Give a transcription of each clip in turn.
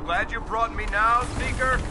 Glad you brought me now, Seeker.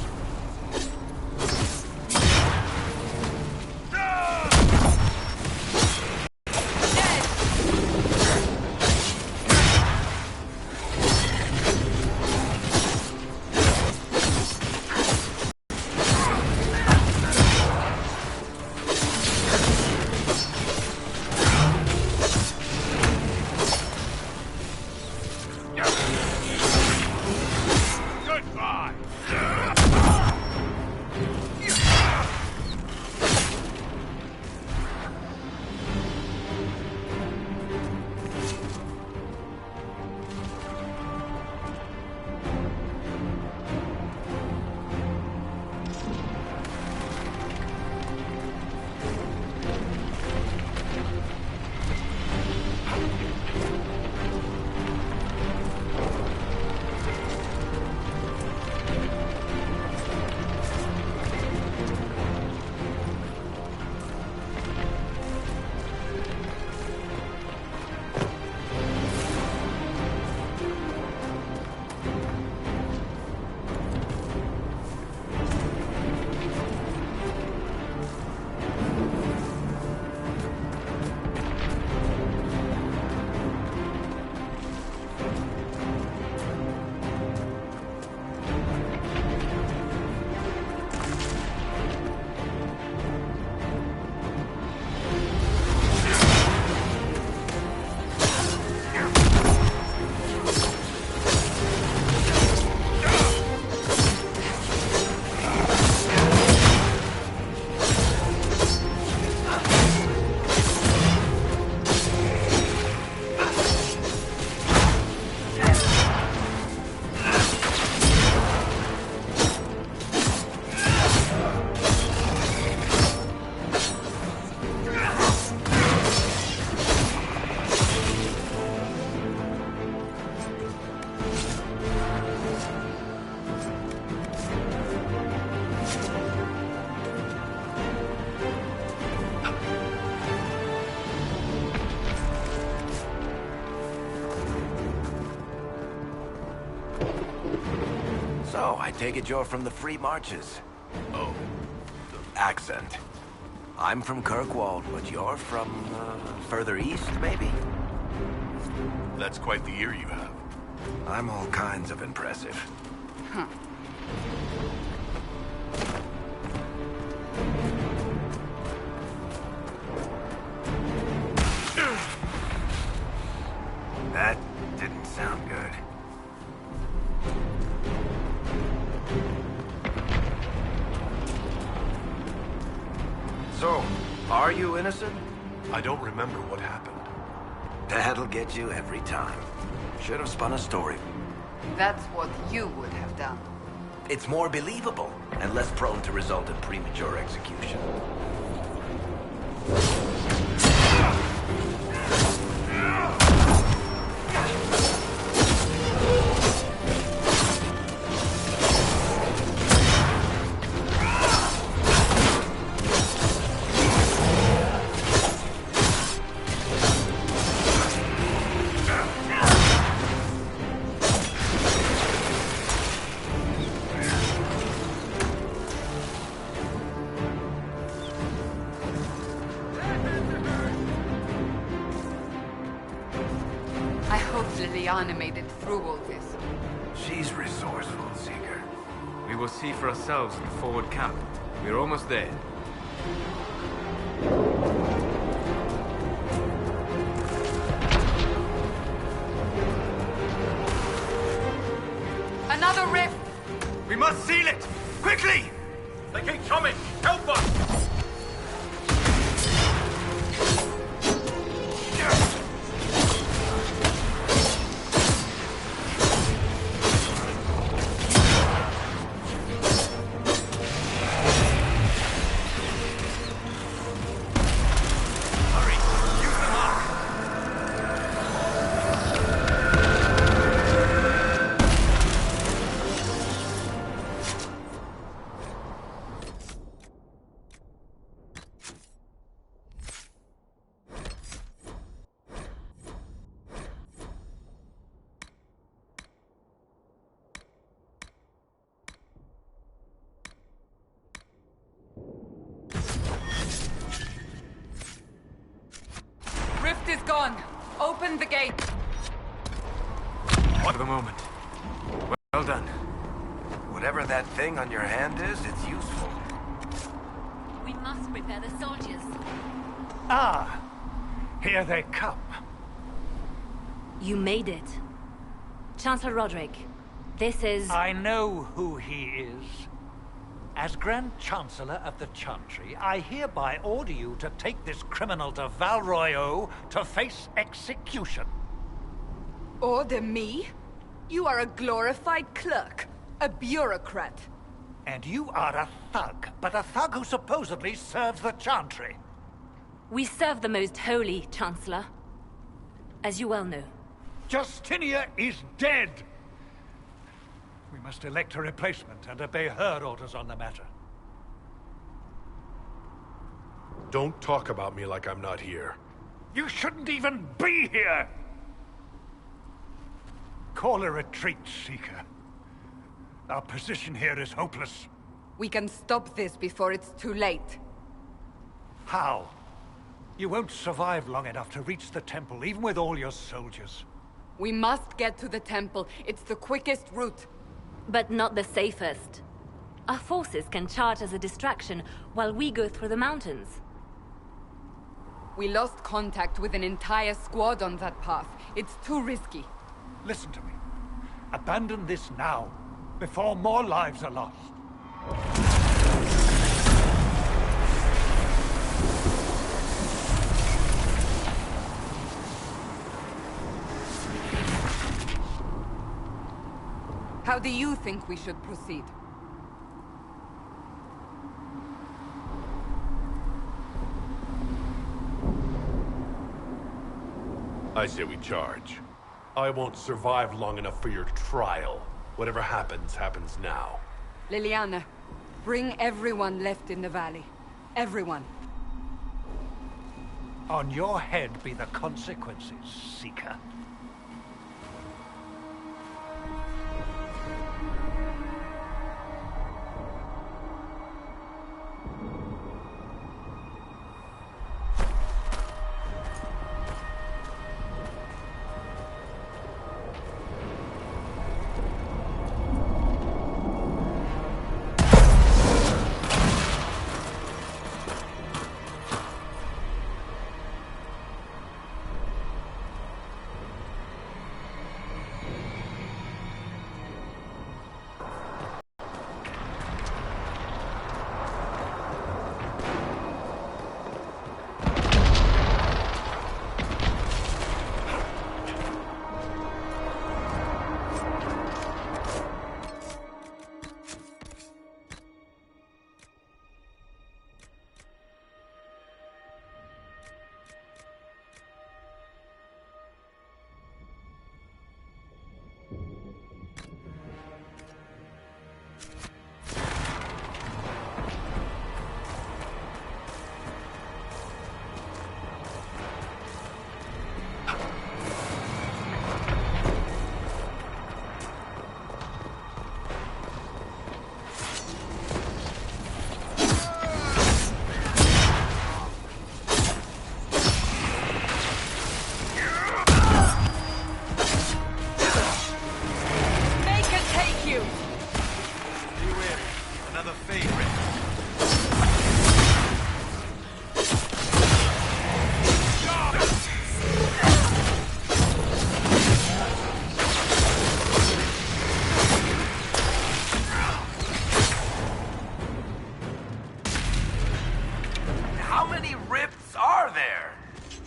So, I take it you're from the Free Marches. Oh, the accent. I'm from Kirkwall, but you're from, further east, maybe? That's quite the ear you have. I'm all kinds of impressive. Huh. That didn't sound good. So, are you innocent? I don't remember what happened. That'll get you every time. Should have spun a story. That's what you would have done. It's more believable and less prone to result in premature execution. I hope Liliana made it through all this. She's resourceful, Seeker. We will see for ourselves in the forward camp. We're almost there. Another rift! We must seal it! Quickly! They keep coming! Help us! gone. Open the gate. For the moment. Well done. Whatever that thing on your hand is, it's useful. We must prepare the soldiers. Ah, here they come. You made it. Chancellor Roderick, this is... I know who he is. As Grand Chancellor of the Chantry, I hereby order you to take this criminal to Val Royeaux to face execution. Order me? You are a glorified clerk. A bureaucrat. And you are a thug, but a thug who supposedly serves the Chantry. We serve the most holy, Chancellor. As you well know. Justinia is dead! We must elect a replacement and obey her orders on the matter. Don't talk about me like I'm not here. You shouldn't even be here! Call a retreat, Seeker. Our position here is hopeless. We can stop this before it's too late. How? You won't survive long enough to reach the temple, even with all your soldiers. We must get to the temple. It's the quickest route. But not the safest. Our forces can charge as a distraction while we go through the mountains. We lost contact with an entire squad on that path. It's too risky. Listen to me. Abandon this now, before more lives are lost. How do you think we should proceed? I say we charge. I won't survive long enough for your trial. Whatever happens, happens now. Liliana, bring everyone left in the valley. Everyone. On your head be the consequences, Seeker.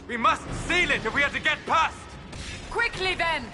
We must seal it if we are to get past! Quickly then!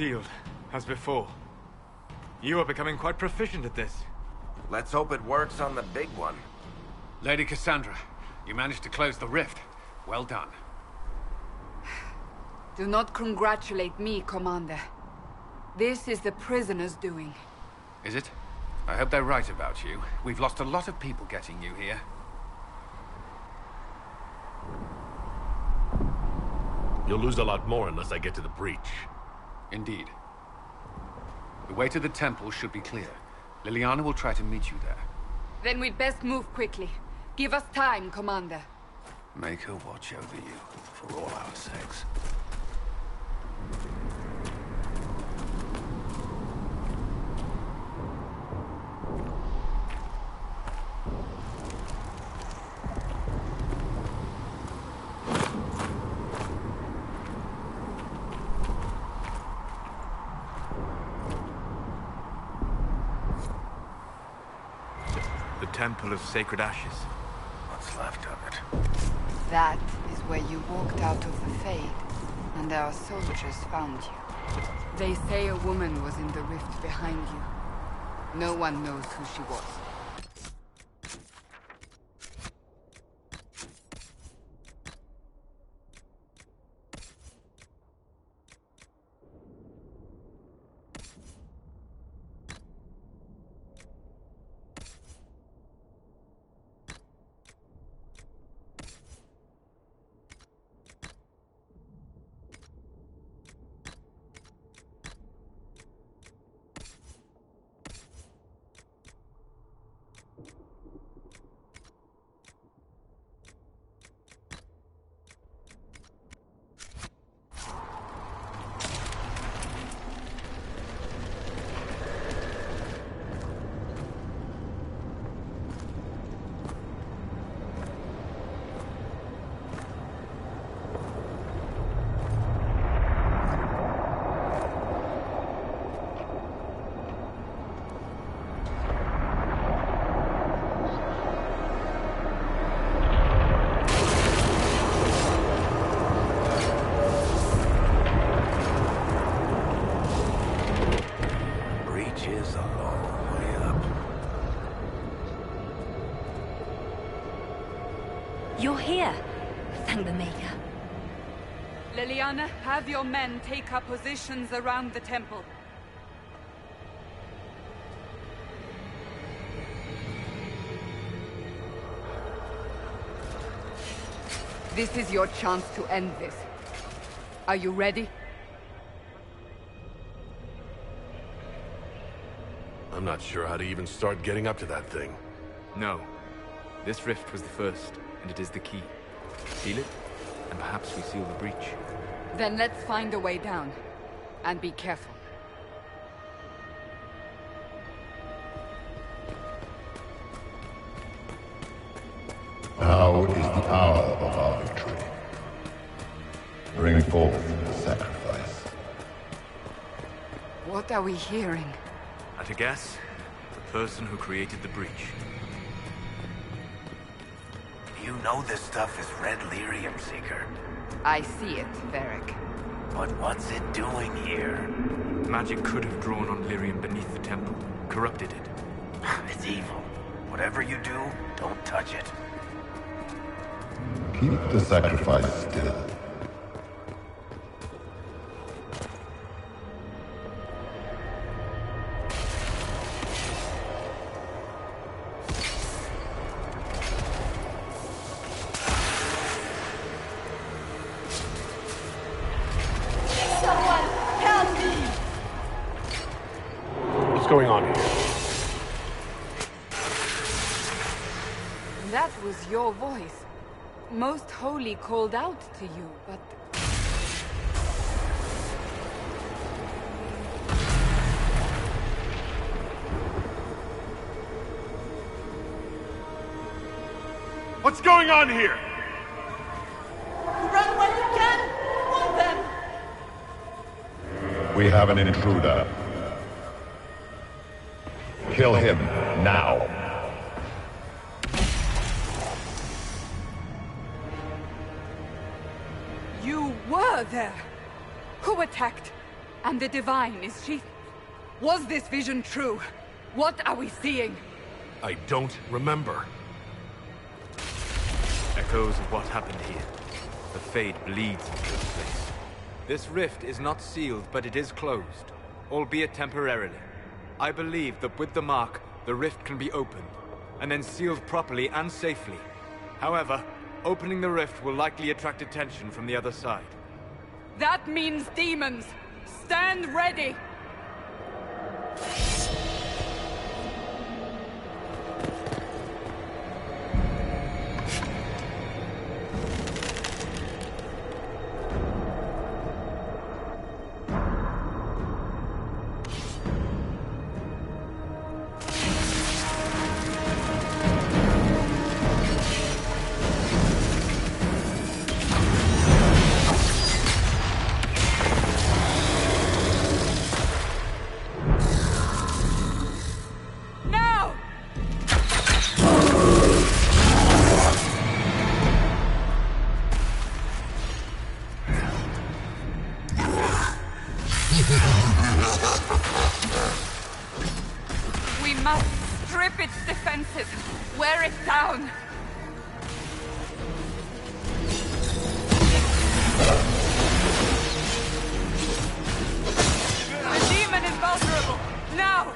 sealed, as before. You are becoming quite proficient at this. Let's hope it works on the big one. Lady Cassandra, you managed to close the rift. Well done. Do not congratulate me, Commander. This is the prisoners' doing. Is it? I hope they're right about you. We've lost a lot of people getting you here. You'll lose a lot more unless I get to the breach. Indeed. The way to the temple should be clear. Liliana will try to meet you there. Then we'd best move quickly. Give us time, Commander. Make her watch over you, for all our sakes. The Temple of Sacred Ashes. What's left of it? That is where you walked out of the Fade, and our soldiers found you. They say a woman was in the rift behind you. No one knows who she was. You're here. Thank the Maker. Liliana, have your men take up positions around the temple. This is your chance to end this. Are you ready? I'm not sure how to even start getting up to that thing. No. This rift was the first, and it is the key. Seal it, and perhaps we seal the breach. Then let's find a way down. And be careful. Now is the hour of our victory. Bring forth the sacrifice. What are we hearing? At a guess, the person who created the breach. You know this stuff is Red Lyrium, Seeker. I see it, Varric. But what's it doing here? Magic could have drawn on lyrium beneath the temple, corrupted it. It's evil. Whatever you do, don't touch it. Keep the sacrifice still. What's going on here? That was your voice. Most Holy called out to you, but... What's going on here? Run when you can! Want them! We have an intruder. Kill him now. You were there! Who attacked? And the Divine, is she... Was this vision true? What are we seeing? I don't remember. Echoes of what happened here. The Fade bleeds into this place. This rift is not sealed, but it is closed, albeit temporarily. I believe that with the mark, the rift can be opened, and then sealed properly and safely. However, opening the rift will likely attract attention from the other side. That means demons! Stand ready! We must strip its defenses, wear it down. The demon is vulnerable. Now!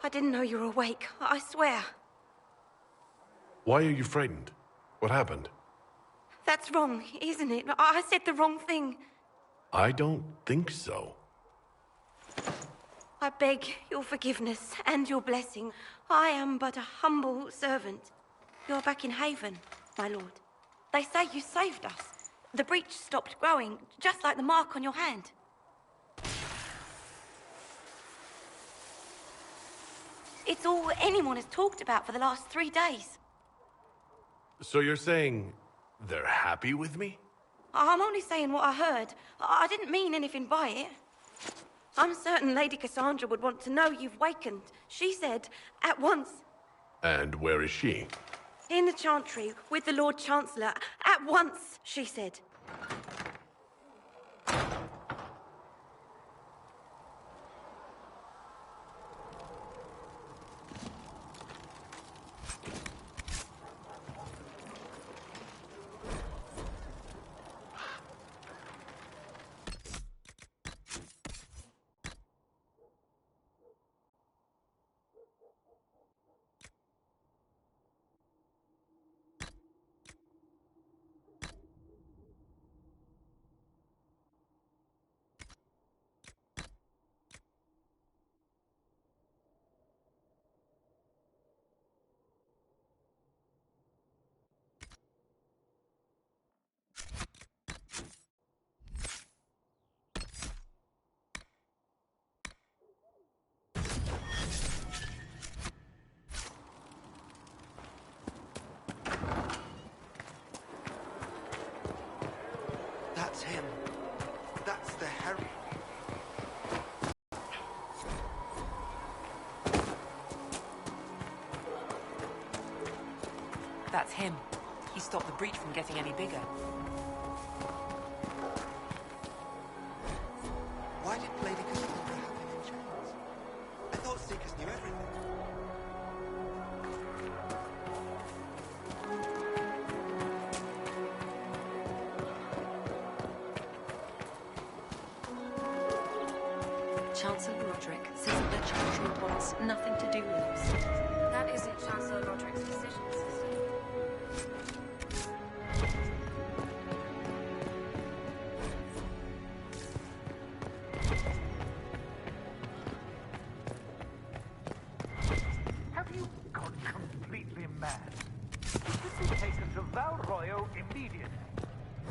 I didn't know you were awake. I swear. Why are you frightened? What happened? That's wrong, isn't it? I said the wrong thing. I don't think so. I beg your forgiveness and your blessing. I am but a humble servant. You're back in Haven, my lord. They say you saved us. The breach stopped growing, just like the mark on your hand. It's all anyone has talked about for the last 3 days. So you're saying they're happy with me? I'm only saying what I heard. I didn't mean anything by it. I'm certain Lady Cassandra would want to know you've wakened. She said, at once. And where is she? In the Chantry, with the Lord Chancellor. At once, she said. That's him. That's the Herald. That's him. He stopped the breach from getting any bigger. Why did Lady Cassandra have him in chains? I thought Seekers knew everything. Chancellor Roderick says that the Chantry wants nothing to do with us. That isn't Chancellor Roderick's decision, sister. Have you gone completely mad? This will take us to Val Royo immediately,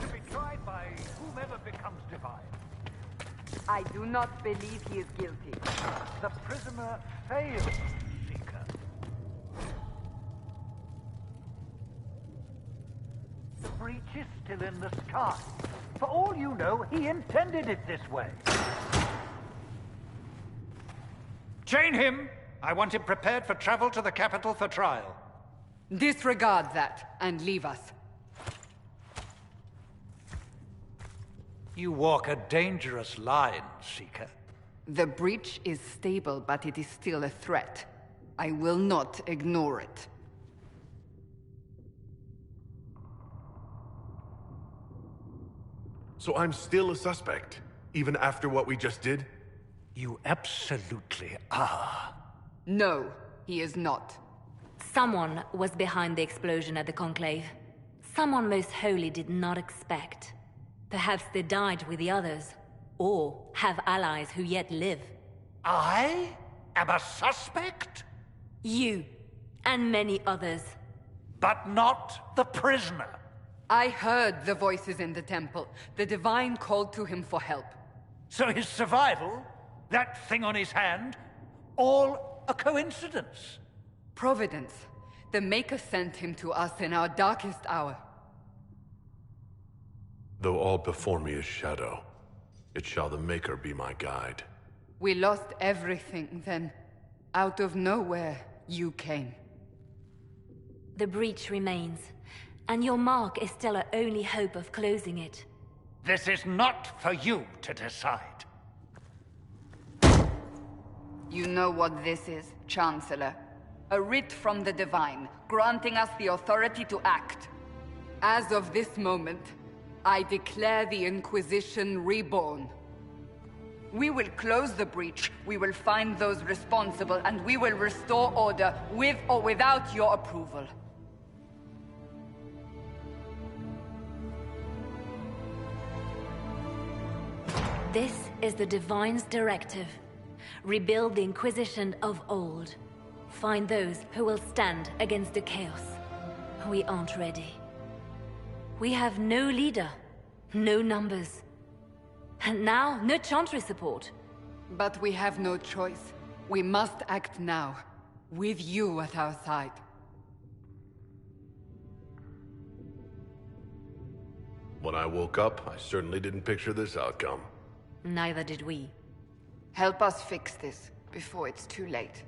to be tried by whomever becomes divine. I do not believe he is guilty. The prisoner failed, Seeker. The breach is still in the sky. For all you know, he intended it this way. Chain him! I want him prepared for travel to the capital for trial. Disregard that and leave us. You walk a dangerous line, Seeker. The breach is stable, but it is still a threat. I will not ignore it. So I'm still a suspect, even after what we just did? You absolutely are. No, he is not. Someone was behind the explosion at the Conclave. Someone most holy did not expect. Perhaps they died with the others, or have allies who yet live. I am a suspect? You, and many others. But not the prisoner. I heard the voices in the temple. The Divine called to him for help. So his survival, that thing on his hand, all a coincidence? Providence. The Maker sent him to us in our darkest hour. Though all before me is shadow, it shall the Maker be my guide. We lost everything then. Out of nowhere, you came. The breach remains, and your mark is still our only hope of closing it. This is not for you to decide. You know what this is, Chancellor. A writ from the Divine, granting us the authority to act. As of this moment, I declare the Inquisition reborn. We will close the breach, we will find those responsible, and we will restore order, with or without your approval. This is the Divine's directive. Rebuild the Inquisition of old. Find those who will stand against the chaos. We aren't ready. We have no leader, no numbers. And now, no Chantry support. But we have no choice. We must act now, with you at our side. When I woke up, I certainly didn't picture this outcome. Neither did we. Help us fix this, before it's too late.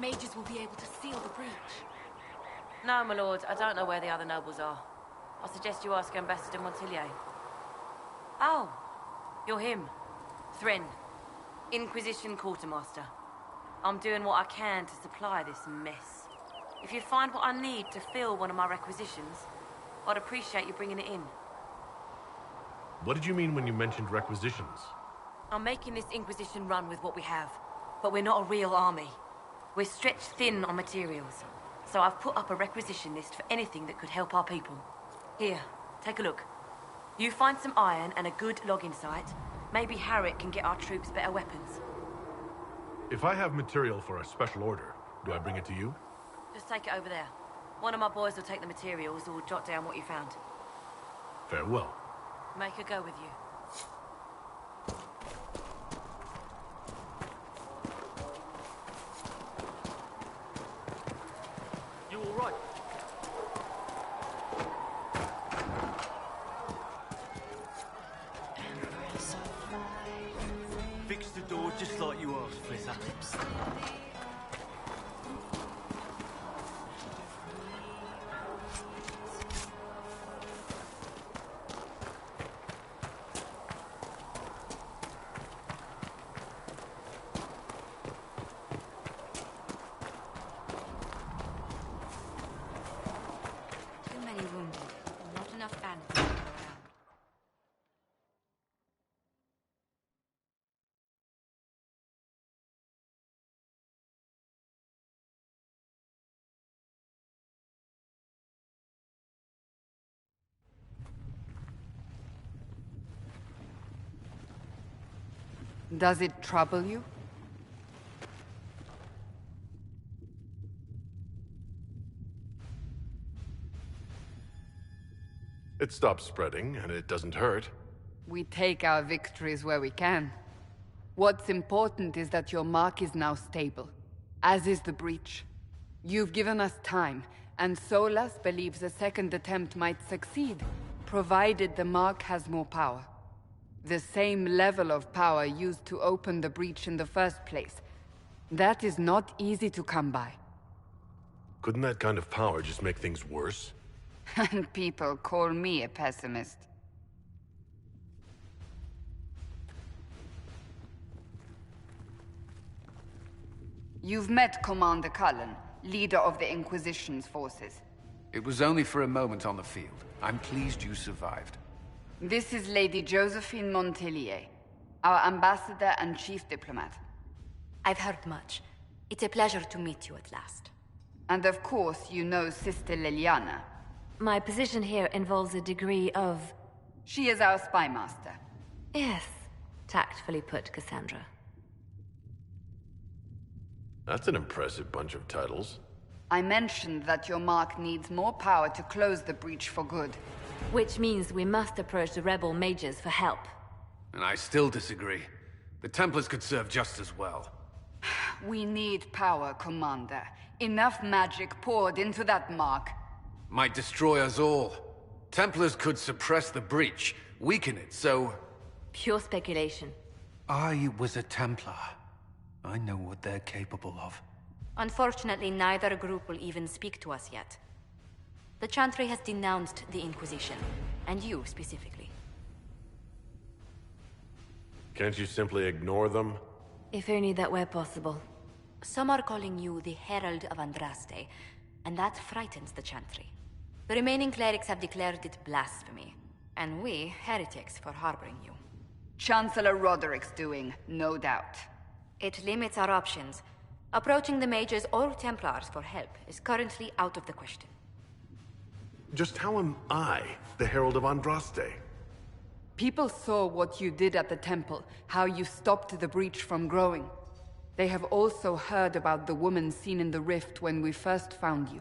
mages will be able to seal the breach. No, my lord, I don't know where the other nobles are. I suggest you ask Ambassador Montillier. Oh, you're him. Thrin, Inquisition Quartermaster. I'm doing what I can to supply this mess. If you find what I need to fill one of my requisitions, I'd appreciate you bringing it in. What did you mean when you mentioned requisitions? I'm making this Inquisition run with what we have, but we're not a real army. We're stretched thin on materials, so I've put up a requisition list for anything that could help our people. Here, take a look. You find some iron and a good logging site, maybe Harriet can get our troops better weapons. If I have material for a special order, do I bring it to you? Just take it over there. One of my boys will take the materials or jot down what you found. Farewell. Make her go with you. You all right? Fix the door just like you asked, Flitter. Does it trouble you? It stops spreading, and it doesn't hurt. We take our victories where we can. What's important is that your mark is now stable, as is the breach. You've given us time, and Solas believes a second attempt might succeed, provided the mark has more power. The same level of power used to open the breach in the first place. That is not easy to come by. Couldn't that kind of power just make things worse? And people call me a pessimist. You've met Commander Cullen, leader of the Inquisition's forces. It was only for a moment on the field. I'm pleased you survived. This is Lady Josephine Montellier, our ambassador and chief diplomat. I've heard much. It's a pleasure to meet you at last. And of course, you know Sister Liliana. My position here involves a degree of... She is our spy master. Yes, tactfully put, Cassandra. That's an impressive bunch of titles. I mentioned that your mark needs more power to close the breach for good. Which means we must approach the rebel mages for help. And I still disagree. The Templars could serve just as well. We need power, Commander. Enough magic poured into that mark. Might destroy us all. Templars could suppress the breach, weaken it, so... Pure speculation. I was a Templar. I know what they're capable of. Unfortunately, neither group will even speak to us yet. The Chantry has denounced the Inquisition, and you specifically. Can't you simply ignore them? If only that were possible. Some are calling you the Herald of Andraste, and that frightens the Chantry. The remaining clerics have declared it blasphemy, and we, heretics, for harboring you. Chancellor Roderick's doing, no doubt. It limits our options. Approaching the mages or Templars for help is currently out of the question. Just how am I the Herald of Andraste? People saw what you did at the temple, how you stopped the breach from growing. They have also heard about the woman seen in the rift when we first found you.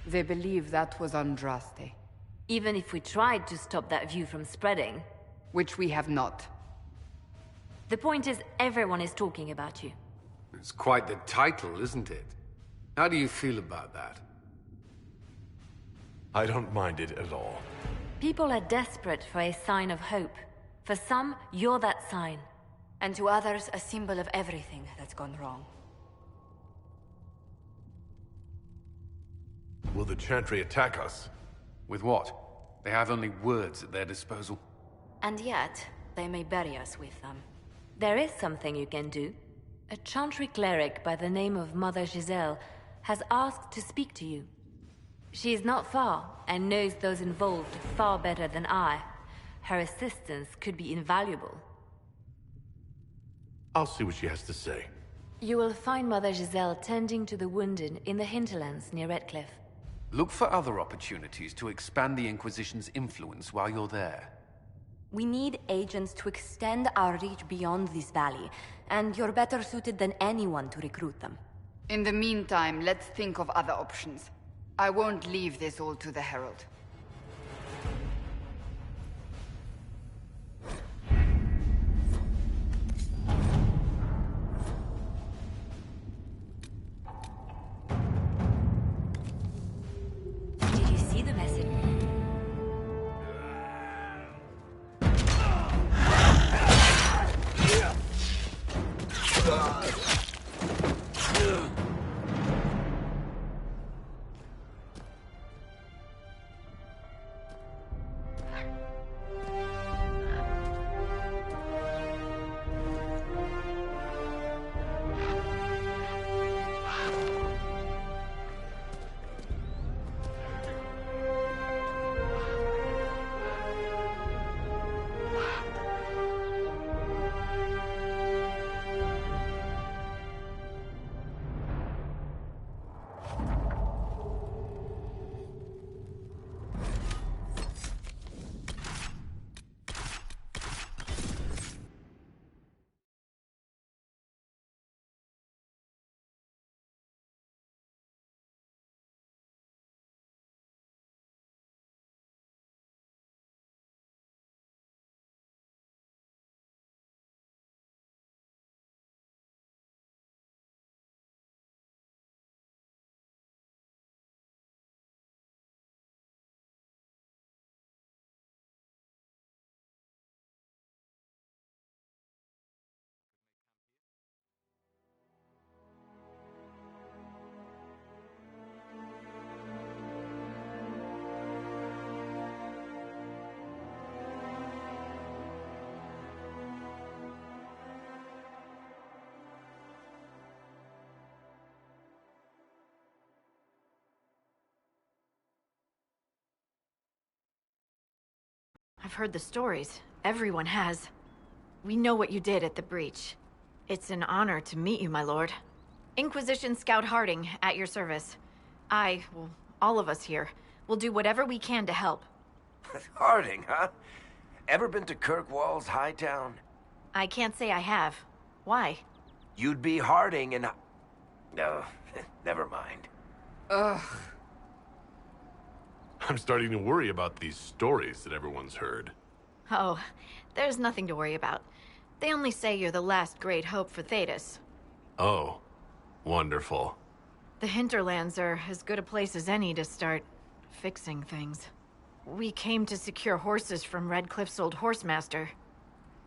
They believe that was Andraste. Even if we tried to stop that view from spreading... Which we have not. The point is, everyone is talking about you. It's quite the title, isn't it? How do you feel about that? I don't mind it at all. People are desperate for a sign of hope. For some, you're that sign. And to others, a symbol of everything that's gone wrong. Will the Chantry attack us? With what? They have only words at their disposal. And yet, they may bury us with them. There is something you can do. A Chantry cleric by the name of Mother Giselle has asked to speak to you. She is not far, and knows those involved far better than I. Her assistance could be invaluable. I'll see what she has to say. You will find Mother Giselle tending to the wounded in the hinterlands near Redcliffe. Look for other opportunities to expand the Inquisition's influence while you're there. We need agents to extend our reach beyond this valley, and you're better suited than anyone to recruit them. In the meantime, let's think of other options. I won't leave this all to the Herald. Did you see the message? I've heard the stories. Everyone has. We know what you did at the breach. It's an honor to meet you, my lord. Inquisition Scout Harding, at your service. Well, all of us here, will do whatever we can to help. Harding, huh? Ever been to Kirkwall's Hightown? I can't say I have. Why? You'd be Harding and... No, never mind. Ugh. I'm starting to worry about these stories that everyone's heard. Oh, there's nothing to worry about. They only say you're the last great hope for Thetis. Oh, wonderful. The hinterlands are as good a place as any to start fixing things. We came to secure horses from Redcliffe's old horsemaster.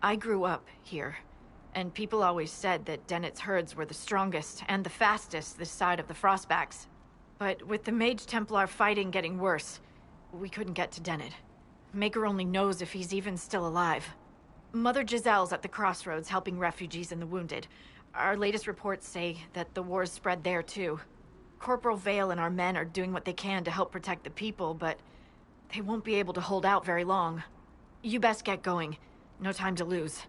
I grew up here, and people always said that Dennett's herds were the strongest and the fastest this side of the Frostbacks. But with the Mage Templar fighting getting worse, we couldn't get to Dennett. Maker only knows if he's even still alive. Mother Giselle's at the crossroads helping refugees and the wounded. Our latest reports say that the war's spread there too. Corporal Vale and our men are doing what they can to help protect the people, but they won't be able to hold out very long. You best get going. No time to lose.